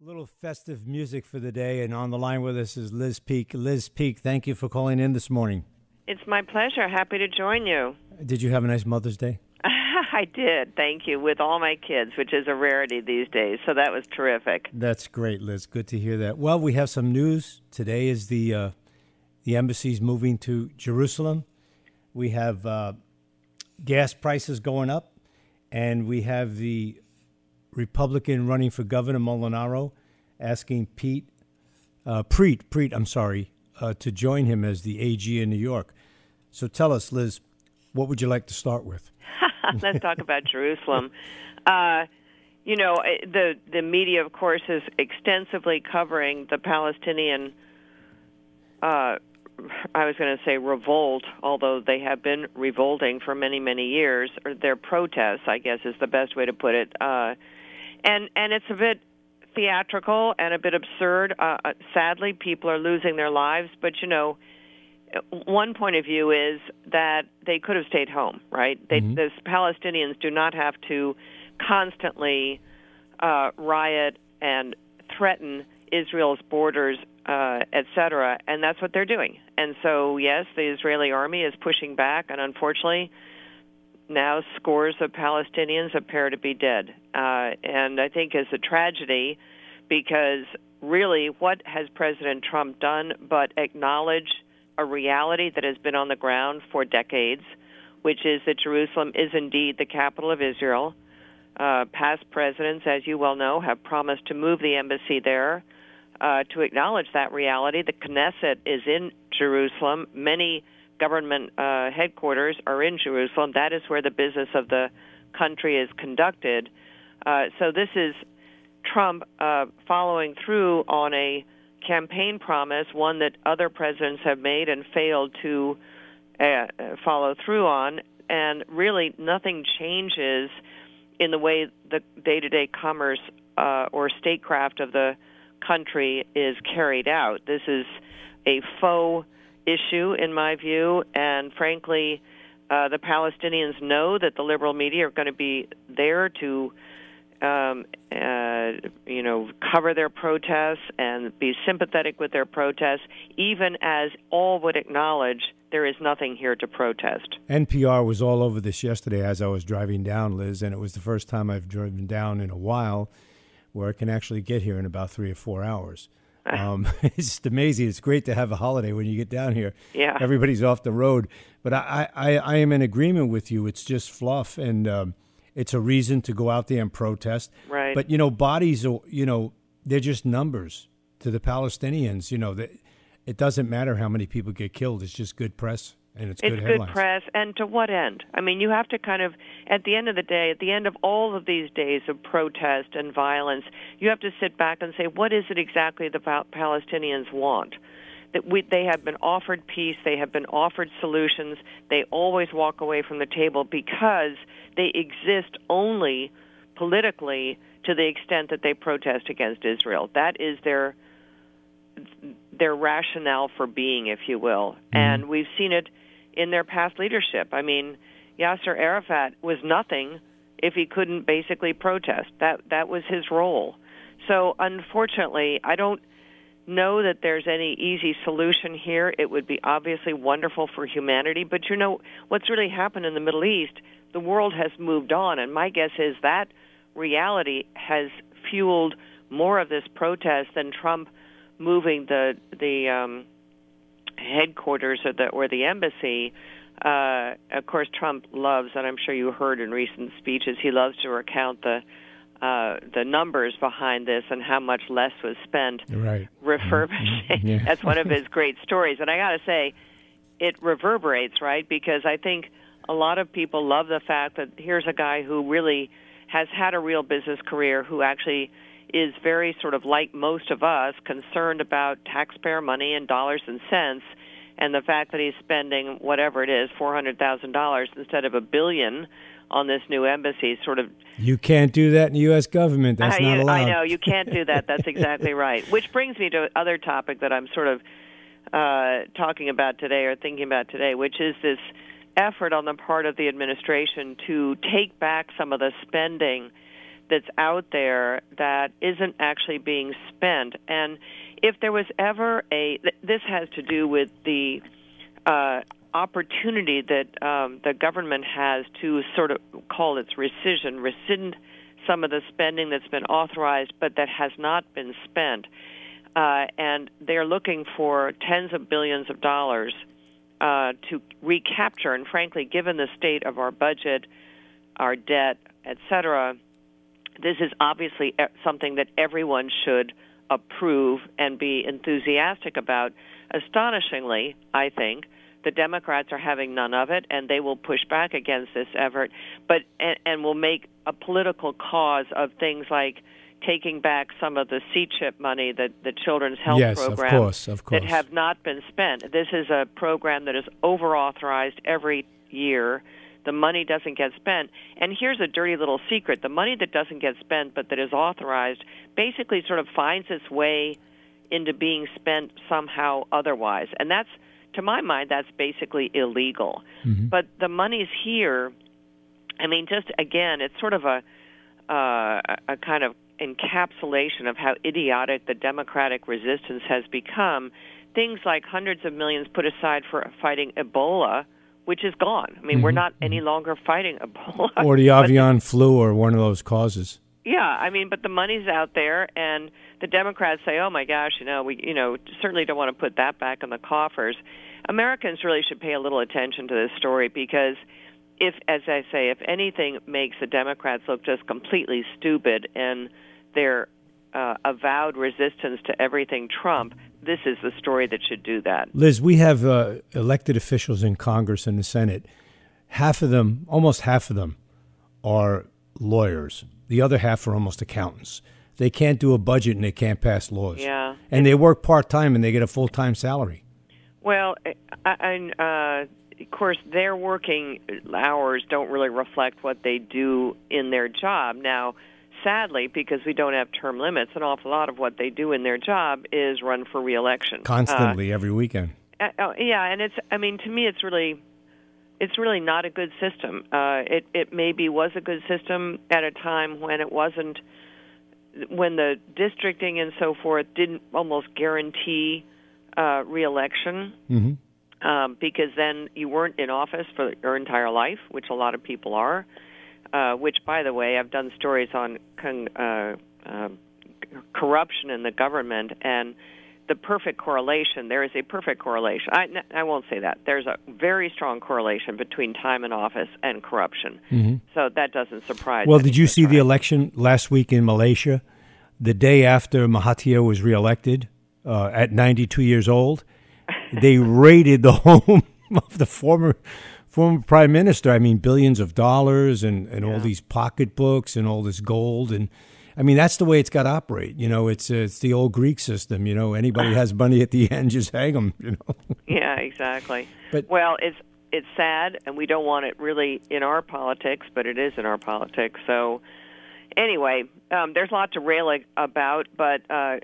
A little festive music for the day, and on the line with us is Liz Peek. Liz Peek, thank you for calling in this morning. It's my pleasure. Happy to join you. Did you have a nice Mother's Day? I did, thank you, with all my kids, which is a rarity these days, so that was terrific. That's great, Liz. Good to hear that. Well, we have some news. Today is the embassy's moving to Jerusalem. We have gas prices going up, and we have the Republican running for governor, Molinaro, asking Preet, to join him as the AG in New York. So tell us, Liz, what would you like to start with? Let's talk about Jerusalem. The media, of course, is extensively covering the Palestinian, I was going to say revolt, although they have been revolting for many, many years, or their protests, I guess is the best way to put it. And it's a bit theatrical and a bit absurd. Sadly, people are losing their lives. But, one point of view is that they could have stayed home, right? The Palestinians do not have to constantly riot and threaten Israel's borders, et cetera, and that's what they're doing. And so, yes, the Israeli army is pushing back, and unfortunately, now scores of Palestinians appear to be dead. And I think it's a tragedy because really what has President Trump done but acknowledge a reality that has been on the ground for decades, which is that Jerusalem is indeed the capital of Israel. Past presidents, as you well know, have promised to move the embassy there to acknowledge that reality. The Knesset is in Jerusalem. Many government headquarters are in Jerusalem. That is where the business of the country is conducted. So this is Trump following through on a campaign promise, one that other presidents have made and failed to follow through on. And really nothing changes in the way the day-to-day commerce or statecraft of the country is carried out. This is a faux issue, in my view, and frankly, the Palestinians know that the liberal media are going to be there to, cover their protests and be sympathetic with their protests, even as all would acknowledge there is nothing here to protest. NPR was all over this yesterday as I was driving down, Liz, and it was the first time I've driven down in a while where I can actually get here in about 3 or 4 hours. It's just amazing. It's great to have a holiday when you get down here. Yeah. Everybody's off the road. But I am in agreement with you. It's just fluff, and it's a reason to go out there and protest. Right. But, bodies, they're just numbers to the Palestinians. It doesn't matter how many people get killed. It's just good press, and it's good headlines. It's good press, and to what end? I mean, you have to kind of, at the end of the day, at the end of all of these days of protest and violence, you have to sit back and say, what is it exactly the Palestinians want? That they have been offered peace, they have been offered solutions, they always walk away from the table because they exist only politically to the extent that they protest against Israel. That is their rationale for being, if you will. Mm-hmm. And we've seen it in their past leadership. I mean, Yasser Arafat was nothing if he couldn't basically protest. That was his role. So unfortunately, I don't know that there's any easy solution here. It would be obviously wonderful for humanity, but what's really happened in the Middle East, the world has moved on, and my guess is that reality has fueled more of this protest than Trump moving the headquarters or the embassy. Of course, Trump loves, and I'm sure you heard in recent speeches, he loves to recount the numbers behind this and how much less was spent refurbishing. Mm-hmm. Yeah. That's one of his great stories. And I got to say, it reverberates, right? Because I think a lot of people love the fact that here's a guy who really has had a real business career, who actually is very sort of like most of us, concerned about taxpayer money and dollars and cents, and the fact that he's spending whatever it is, $400,000 instead of $1 billion on this new embassy, sort of. You can't do that in the U.S. government. That's not allowed. I know, you can't do that. That's exactly right. Which brings me to another topic that I'm sort of talking about today or thinking about today, which is this effort on the part of the administration to take back some of the spending that's out there that isn't actually being spent. And if there was ever this has to do with the opportunity that the government has to sort of call its rescind some of the spending that's been authorized but that has not been spent. And they're looking for tens of billions of dollars to recapture. And frankly, given the state of our budget, our debt, et cetera, this is obviously something that everyone should approve and be enthusiastic about. Astonishingly, I think, the Democrats are having none of it, and they will push back against this effort, but and will make a political cause of things like taking back some of the C-CHIP money, the children's health program, of course. that have not been spent. This is a program that is over-authorized every year. The money doesn't get spent. And here's a dirty little secret. The money that doesn't get spent but that is authorized basically sort of finds its way into being spent somehow otherwise. And that's, to my mind, that's basically illegal. Mm-hmm. But the money's here. I mean, just again, it's sort of a kind of encapsulation of how idiotic the Democratic resistance has become. Things like hundreds of millions put aside for fighting Ebola, which is gone. I mean, we're not any longer fighting Ebola. Or the avian flu or one of those causes. Yeah, I mean, but the money's out there, and the Democrats say, oh, my gosh, we certainly don't want to put that back in the coffers. Americans really should pay a little attention to this story because if anything makes the Democrats look just completely stupid and their avowed resistance to everything Trump, this is the story that should do that. Liz, we have elected officials in Congress and the Senate. Almost half of them are lawyers. The other half are almost accountants. They can't do a budget and they can't pass laws. Yeah. And they work part-time and they get a full-time salary. Well, of course, their working hours don't really reflect what they do in their job. Now, sadly, because we don't have term limits, an awful lot of what they do in their job is run for re-election. Constantly, every weekend. Yeah, and to me, it's really not a good system. It maybe was a good system at a time when it wasn't, when the districting and so forth didn't almost guarantee re-election, because then you weren't in office for your entire life, which a lot of people are. Which, by the way, I've done stories on corruption in the government, and the perfect correlation. There is a perfect correlation. I won't say that. There's a very strong correlation between time in office and corruption. Mm-hmm. So that doesn't surprise me. Well, did you see the election last week in Malaysia? The day after Mahathir was reelected, at 92 years old, they raided the home of the former prime minister. I mean, billions of dollars and all these pocketbooks and all this gold. And I mean, that's the way it's got to operate. It's the old Greek system. Anybody has money at the end, just hang them. Yeah, exactly. But, well, it's sad, and we don't want it really in our politics, but it is in our politics. So anyway, there's a lot to rail about, but all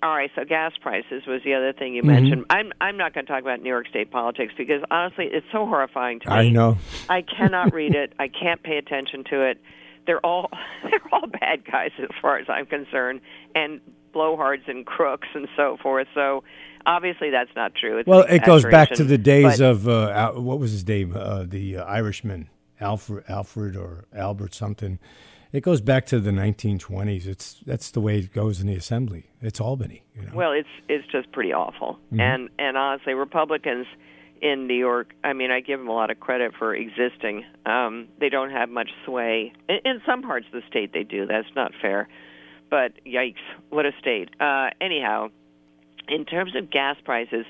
right. So gas prices was the other thing you mentioned. I'm not going to talk about New York State politics because honestly, it's so horrifying to me. I know. I cannot read it. I can't pay attention to it. They're all bad guys as far as I'm concerned, and blowhards and crooks and so forth. So obviously that's not true. It's it goes back to the days of what was his name, the Irishman, Alfred or Albert something. It goes back to the 1920s. That's the way it goes in the assembly. It's Albany. Well, it's just pretty awful. Mm-hmm. And honestly, Republicans in New York, I mean, I give them a lot of credit for existing. They don't have much sway. In some parts of the state they do. That's not fair. But yikes, what a state. Anyhow, in terms of gas prices,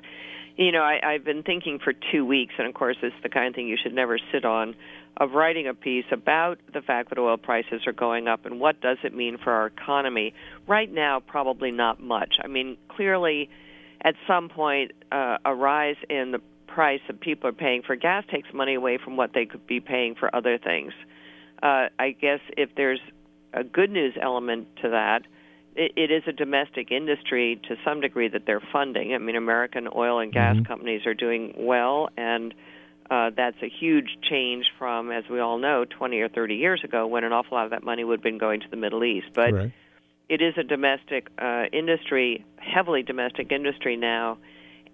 I've been thinking for 2 weeks, and of course it's the kind of thing you should never sit on, of writing a piece about the fact that oil prices are going up and what does it mean for our economy. Right now, probably not much. I mean, clearly, at some point, a rise in the price that people are paying for gas takes money away from what they could be paying for other things. I guess if there's a good news element to that, it is a domestic industry to some degree that they're funding. I mean, American oil and gas companies are doing well, and That's a huge change from, as we all know, 20 or 30 years ago when an awful lot of that money would have been going to the Middle East. But Right. it is a domestic industry, heavily domestic industry now,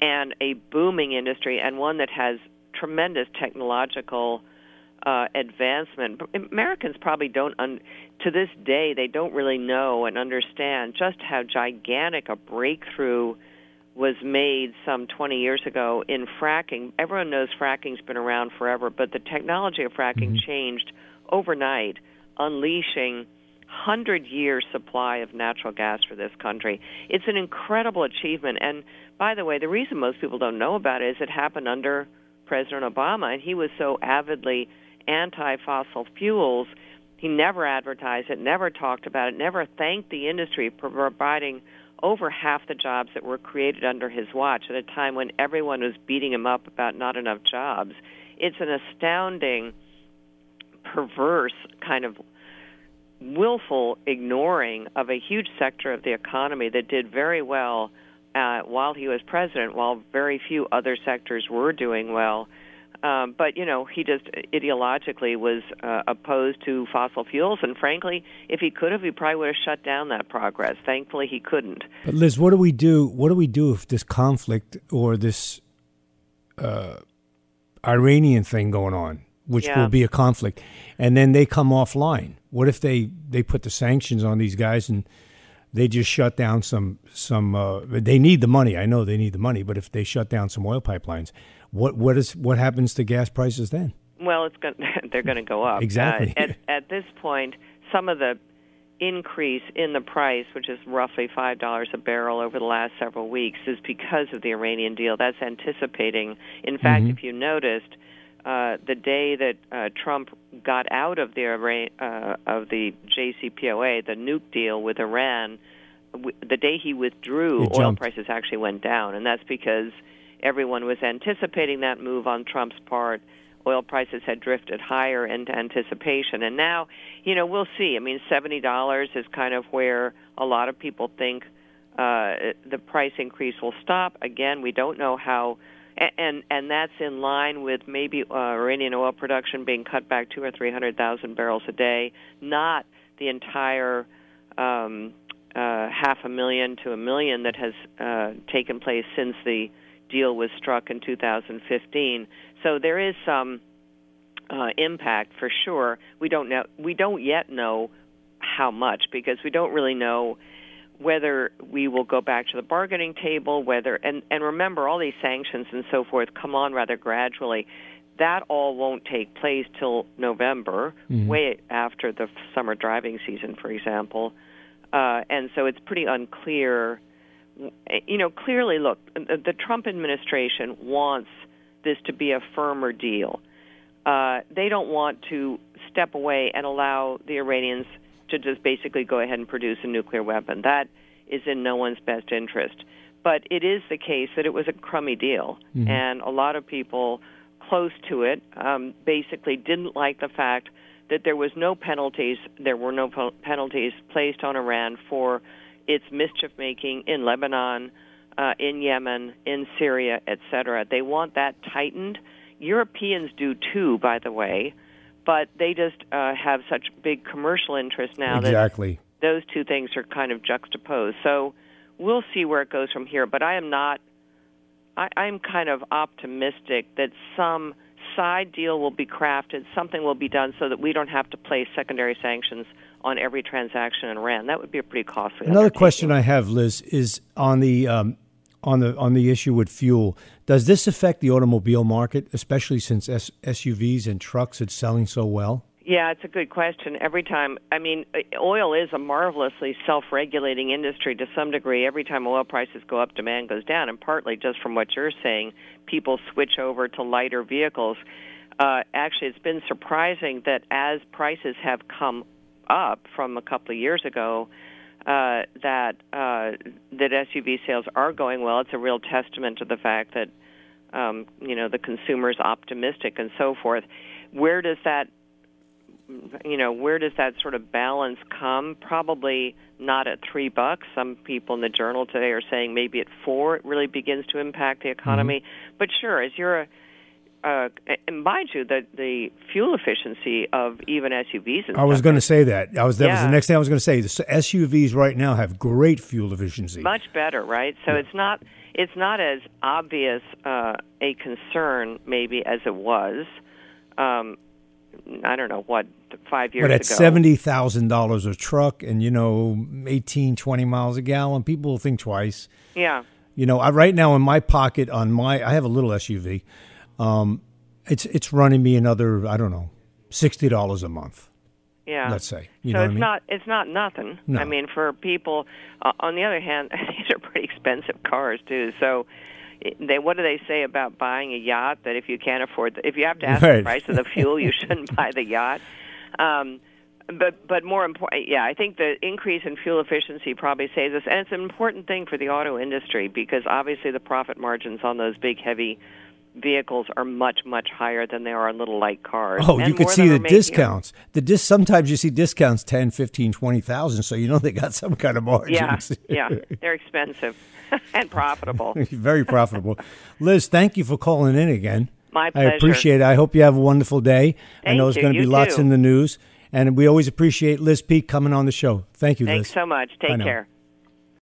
and a booming industry, and one that has tremendous technological advancement. Americans probably don't, to this day, they don't really know and understand just how gigantic a breakthrough was made some 20 years ago in fracking. Everyone knows fracking's been around forever, but the technology of fracking changed overnight, unleashing 100-year supply of natural gas for this country. It's an incredible achievement. And by the way, the reason most people don't know about it is it happened under President Obama, and he was so avidly anti-fossil fuels. He never advertised it, never talked about it, never thanked the industry for providing over half the jobs that were created under his watch at a time when everyone was beating him up about not enough jobs. It's an astounding, perverse kind of willful ignoring of a huge sector of the economy that did very well while he was president, while very few other sectors were doing well. But, you know, he just ideologically was opposed to fossil fuels, and frankly, if he could have, he probably would have shut down that progress. Thankfully, he couldn't. But Liz, what do we do? What do we do if this conflict or this Iranian thing going on, which will be a conflict, and then they come offline? What if they put the sanctions on these guys and they just shut down some they need the money. I know they need the money, but if they shut down some oil pipelines, what happens to gas prices then? Well, they're going to go up. Exactly. At this point, some of the increase in the price, which is roughly $5 a barrel over the last several weeks, is because of the Iranian deal. That's anticipating. In fact, if you noticed, the day that Trump got out of the JCPOA, the nuke deal with Iran, the day he withdrew, oil prices actually went down, and that's because everyone was anticipating that move on Trump's part. Oil prices had drifted higher into anticipation, and now, you know, we'll see. I mean, $70 is kind of where a lot of people think the price increase will stop. Again, we don't know how. And that's in line with maybe Iranian oil production being cut back 200,000 or 300,000 barrels a day, not the entire 500,000 to 1 million that has taken place since the deal was struck in 2015. So there is some impact for sure. We don't yet know how much, because we don't really know whether we will go back to the bargaining table, and remember, all these sanctions and so forth come on rather gradually. That all won't take place till November, way after the summer driving season, for example. And so it's pretty unclear. You know, clearly, look, the Trump administration wants this to be a firmer deal. They don't want to step away and allow the Iranians to just basically go ahead and produce a nuclear weapon. That is in no one's best interest. But it is the case that it was a crummy deal, and a lot of people close to it basically didn't like the fact that there were no penalties placed on Iran for its mischief-making in Lebanon, in Yemen, in Syria, etc. They want that tightened. Europeans do too, by the way, but they just have such big commercial interest now that those two things are kind of juxtaposed. So we'll see where it goes from here. But I'm kind of optimistic that some side deal will be crafted, something will be done so that we don't have to place secondary sanctions on every transaction in Iran. That would be a pretty costly. Another question I have, Liz, is on the issue with fuel. Does this affect the automobile market, especially since SUVs and trucks are selling so well? Yeah, it's a good question. Every time, I mean, oil is a marvelously self-regulating industry to some degree. Every time oil prices go up, demand goes down, and partly just from what you're saying, people switch over to lighter vehicles. Actually, it's been surprising that as prices have come up from a couple of years ago, that SUV sales are going well. It's a real testament to the fact that the consumer's optimistic and so forth. Where does that sort of balance come? Probably not at $3. Some people in the Journal today are saying maybe at $4 it really begins to impact the economy. But sure, as you're and mind you, the fuel efficiency of even SUVs. I was going to say that. That was the next thing I was going to say. The SUVs right now have great fuel efficiency. Much better, right? So it's not as obvious a concern maybe as it was. I don't know what 5 years ago. But at $70,000 a truck and 18, 20 miles a gallon, people will think twice. Yeah. Right now in my pocket I have a little SUV. It's running me another, I don't know, $60 a month. Yeah. Let's say. It's not nothing. No. I mean, for people, on the other hand, these are pretty expensive cars too. So what do they say about buying a yacht? That if you can't afford, if you have to ask the price of the fuel, you shouldn't buy the yacht. But more important, I think the increase in fuel efficiency probably saves us, and it's an important thing for the auto industry because obviously the profit margins on those big, heavy vehicles are much, much higher than they are on little light cars. Oh, you could see the discounts. Sometimes you see discounts 10, 15, 20,000, so they got some kind of margins. Yeah, they're expensive and profitable. Very profitable. Liz, thank you for calling in again. My pleasure. I appreciate it. I hope you have a wonderful day. I know there's going to be lots in the news, and we always appreciate Liz Peek coming on the show. Thank you, Liz. Thanks so much. Take care.